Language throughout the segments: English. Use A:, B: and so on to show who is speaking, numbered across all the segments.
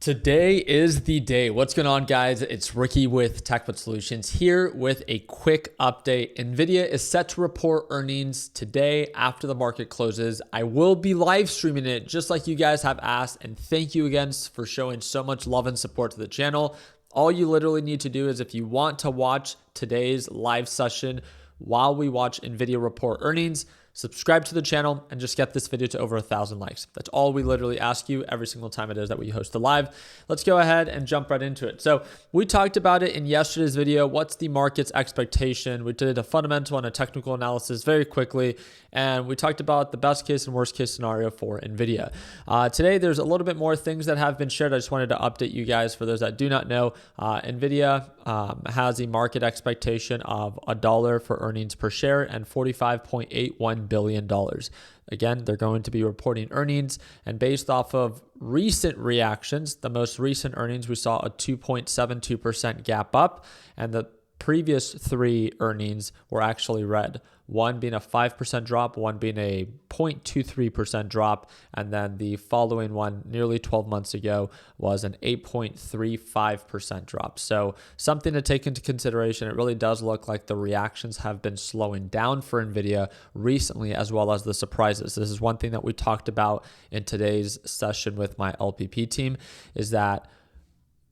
A: Today is the day. What's going on, guys? It's Ricky with TechBud Solutions here with a quick update. Nvidia is set to report earnings today after the market closes. I will be live streaming it just like you guys have asked, and thank you again for showing so much love and support to the channel. All you literally need to do is, if you want to watch today's live session while we watch Nvidia report earnings, subscribe to the channel and just get this video to over 1,000 likes. That's all we literally ask you every single time it is that we host a live. Let's go ahead and jump right into it. So we talked about it in yesterday's video. What's the market's expectation? We did a fundamental and a technical analysis very quickly, and we talked about the best case and worst case scenario for Nvidia. Today, there's a little bit more things that have been shared. I just wanted to update you guys. For those that do not know, Nvidia has a market expectation of $1 for earnings per share and $45.81 billion. Again, they're going to be reporting earnings, and based off of recent reactions, the most recent earnings, we saw a 2.72% gap up, and the previous three earnings were actually red. One being a 5% drop, one being a 0.23% drop, and then the following one nearly 12 months ago was an 8.35% drop. So something to take into consideration. It really does look like the reactions have been slowing down for Nvidia recently, as well as the surprises. This is one thing that we talked about in today's session with my LPP team, is that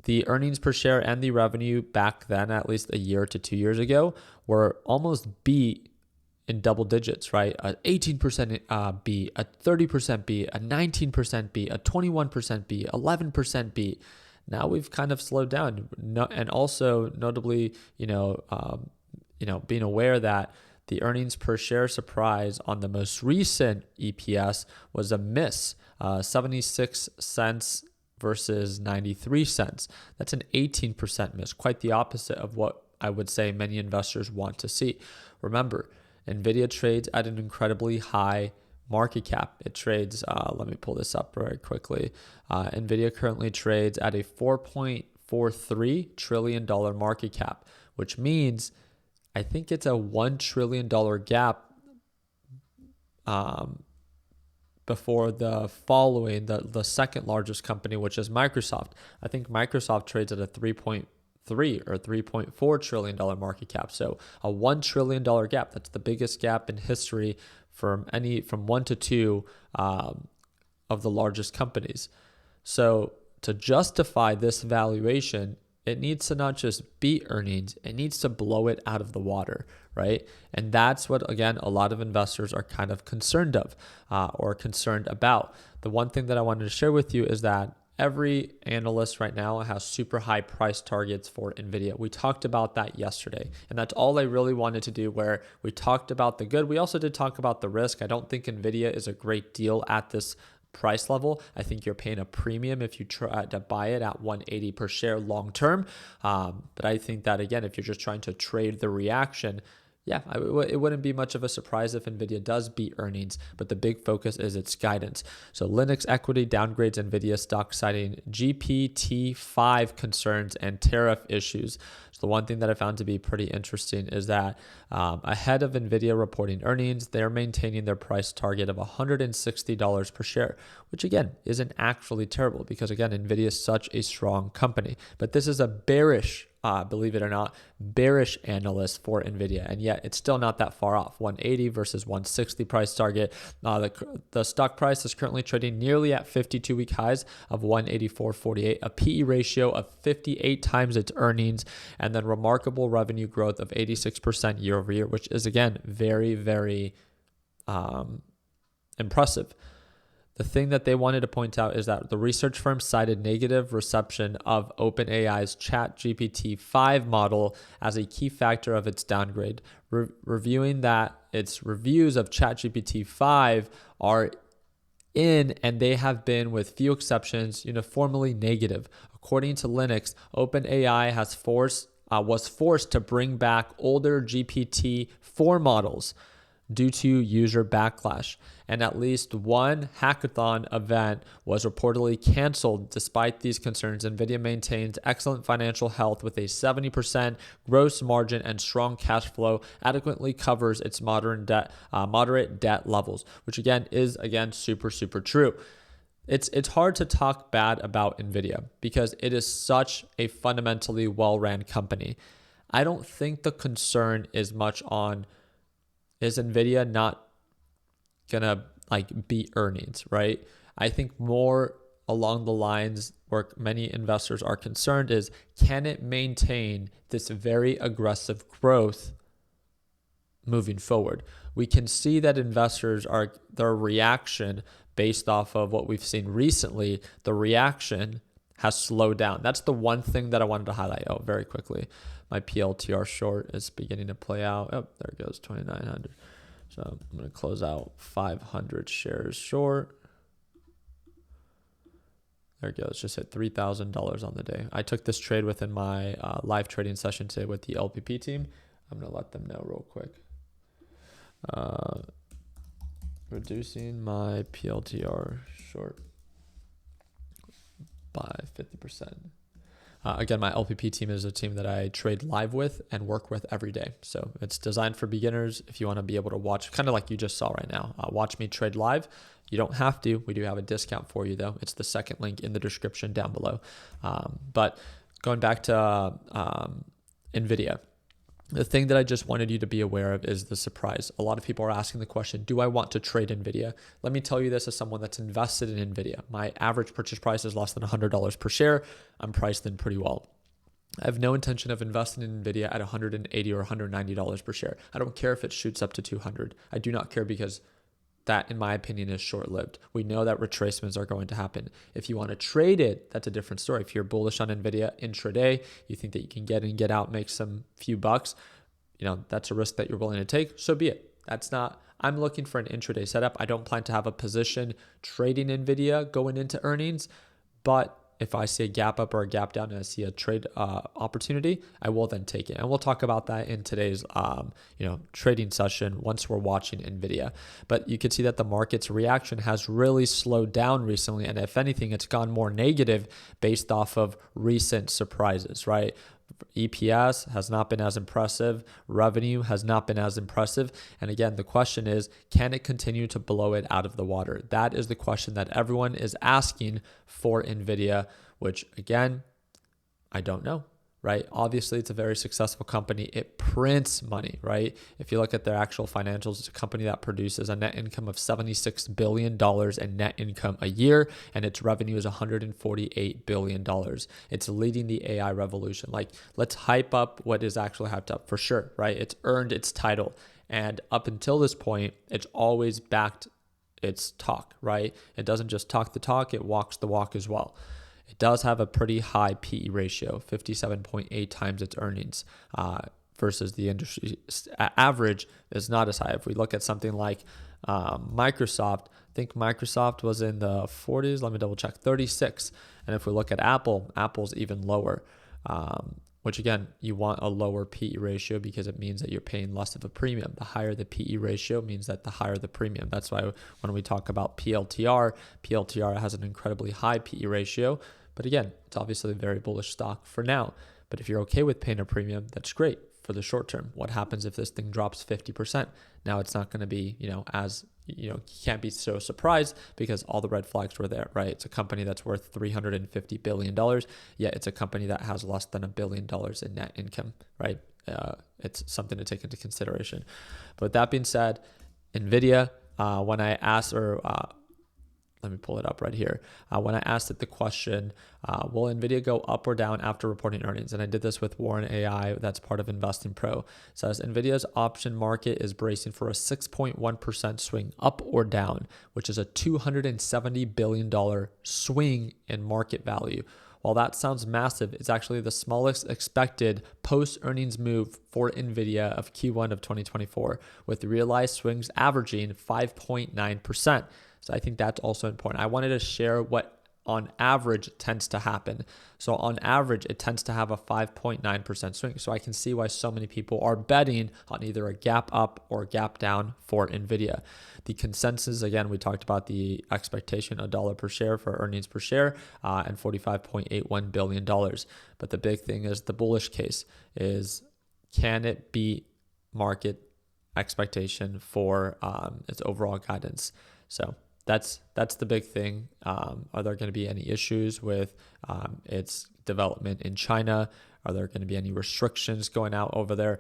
A: the earnings per share and the revenue back then, at least a year to 2 years ago, were almost beat in double digits, right? A 18% beat, a 30% beat, a 19% beat, a 21% beat, 11% beat. Now we've kind of slowed down, and also notably, being aware that the earnings per share surprise on the most recent EPS was a miss, 76 cents versus 93 cents. That's an 18% miss, quite the opposite of what I would say many investors want to see. Remember, Nvidia trades at an incredibly high market cap. It trades, let me pull this up very quickly. Nvidia currently trades at a $4.43 trillion market cap, which means I think it's a $1 trillion gap before the following, the second largest company, which is Microsoft. I think Microsoft trades at a 3.3 or $3.4 trillion market cap. So a $1 trillion gap. That's the biggest gap in history from 1 to 2 of the largest companies. So to justify this valuation, it needs to not just beat earnings, it needs to blow it out of the water, right? And that's what, again, a lot of investors are kind of concerned of or concerned about. The one thing that I wanted to share with you is that every analyst right now has super high price targets for Nvidia. We talked about that yesterday, and that's all I really wanted to do, where we talked about the good. We also did talk about the risk. I don't think Nvidia is a great deal at this price level. I think you're paying a premium if you try to buy it at 180 per share long term. But I think that, again, if you're just trying to trade the reaction, yeah, it wouldn't be much of a surprise if Nvidia does beat earnings, but the big focus is its guidance. So Linux equity downgrades Nvidia stock, citing GPT-5 concerns and tariff issues. So the one thing that I found to be pretty interesting is that ahead of Nvidia reporting earnings, they're maintaining their price target of $160 per share, which again isn't actually terrible because, again, Nvidia is such a strong company. But this is a bearish, believe it or not, bearish analyst for Nvidia, and yet it's still not that far off. 180 versus 160 price target. The stock price is currently trading nearly at 52-week highs of 184.48, a PE ratio of 58 times its earnings, and then remarkable revenue growth of 86% year over year, which is, again, very, very impressive. The thing that they wanted to point out is that the research firm cited negative reception of OpenAI's ChatGPT-5 model as a key factor of its downgrade, reviewing that its reviews of ChatGPT-5 are in, and they have been, with few exceptions, uniformly negative. According to Linux, OpenAI was forced to bring back older GPT-4 models due to user backlash, and at least one hackathon event was reportedly canceled. Despite these concerns, Nvidia maintains excellent financial health with a 70% gross margin and strong cash flow, adequately covers its moderate debt levels, which again is super, super true. it's hard to talk bad about Nvidia because it is such a fundamentally well-ran company. I don't think the concern is much on, is Nvidia not gonna like beat earnings, right? I think more along the lines where many investors are concerned is, can it maintain this very aggressive growth moving forward? We can see that investors are, their reaction based off of what we've seen recently, the reaction has slowed down. That's the one thing that I wanted to highlight. Oh, very quickly, my PLTR short is beginning to play out. Oh, there it goes, 2,900. So I'm going to close out 500 shares short. There it goes, just hit $3,000 on the day. I took this trade within my live trading session today with the LPP team. I'm going to let them know real quick. Reducing my PLTR short by 50%. Again, my LPP team is a team that I trade live with and work with every day. So it's designed for beginners. If you want to be able to watch, kind of like you just saw right now, watch me trade live. You don't have to. We do have a discount for you, though. It's the second link in the description down below. But going back to Nvidia, the thing that I just wanted you to be aware of is the surprise. A lot of people are asking the question, do I want to trade Nvidia? Let me tell you this as someone that's invested in Nvidia. My average purchase price is less than $100 per share. I'm priced in pretty well. I have no intention of investing in Nvidia at $180 or $190 per share. I don't care if it shoots up to 200. I do not care, because that, in my opinion, is short-lived. We know that retracements are going to happen. If you want to trade it, that's a different story. If you're bullish on Nvidia intraday, you think that you can get in, get out, make some few bucks, that's a risk that you're willing to take, so be it. I'm looking for an intraday setup. I don't plan to have a position trading Nvidia going into earnings, but if I see a gap up or a gap down and I see a trade opportunity, I will then take it. And we'll talk about that in today's trading session once we're watching Nvidia. But you can see that the market's reaction has really slowed down recently. And if anything, it's gone more negative based off of recent surprises, right? EPS has not been as impressive. Revenue has not been as impressive. And again, the question is, can it continue to blow it out of the water? That is the question that everyone is asking for Nvidia, which again, I don't know, right? Obviously, it's a very successful company. It prints money, right? If you look at their actual financials, it's a company that produces a net income of $76 billion in net income a year, and its revenue is $148 billion. It's leading the AI revolution. Like, let's hype up what is actually hyped up for sure, right? It's earned its title. And up until this point, it's always backed its talk, right? It doesn't just talk the talk, it walks the walk as well. It does have a pretty high PE ratio, 57.8 times its earnings, versus the industry average is not as high. If we look at something like Microsoft, I think Microsoft was in the 40s. Let me double check, 36. And if we look at Apple, Apple's even lower, which again, you want a lower PE ratio because it means that you're paying less of a premium. The higher the PE ratio means that the higher the premium. That's why when we talk about PLTR has an incredibly high PE ratio. But again, it's obviously a very bullish stock for now. But if you're okay with paying a premium, that's great for the short term. What happens if this thing drops 50%? Now it's not going to be, you can't be so surprised because all the red flags were there, right? It's a company that's worth $350 billion, yet it's a company that has less than $1 billion in net income, right? It's something to take into consideration. But with that being said, Nvidia, when I asked, let me pull it up right here. When I asked it the question, will Nvidia go up or down after reporting earnings? And I did this with Warren AI, that's part of Investing Pro. It says Nvidia's option market is bracing for a 6.1% swing up or down, which is a $270 billion swing in market value. While that sounds massive, it's actually the smallest expected post-earnings move for Nvidia of Q1 of 2024, with realized swings averaging 5.9%. So I think that's also important. I wanted to share what on average tends to happen. So on average, it tends to have a 5.9% swing. So I can see why so many people are betting on either a gap up or a gap down for Nvidia. The consensus, again, we talked about the expectation, $1 per share for earnings per share, and $45.81 billion. But the big thing is the bullish case is, can it beat market expectation for its overall guidance? So that's the big thing. Are there going to be any issues with its development in China? Are there going to be any restrictions going out over there?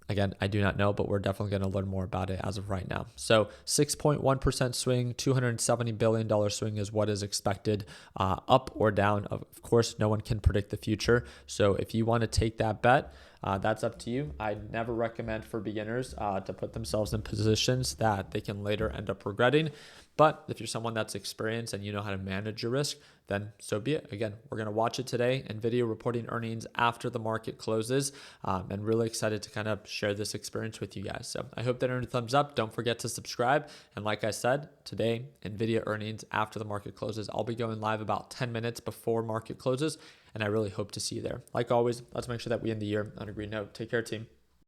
A: Again, I do not know, but we're definitely going to learn more about it as of right now. So 6.1% swing, $270 billion swing is what is expected, up or down. Of course, no one can predict the future. So if you want to take that bet, that's up to you. I never recommend for beginners to put themselves in positions that they can later end up regretting. But if you're someone that's experienced and you know how to manage your risk, then so be it. Again, we're going to watch it today. Nvidia reporting earnings after the market closes, and really excited to kind of share this experience with you guys. So I hope that earned a thumbs up. Don't forget to subscribe. And like I said, today, Nvidia earnings after the market closes. I'll be going live about 10 minutes before market closes, and I really hope to see you there. Like always, let's make sure that we end the year on a green note. Take care, team.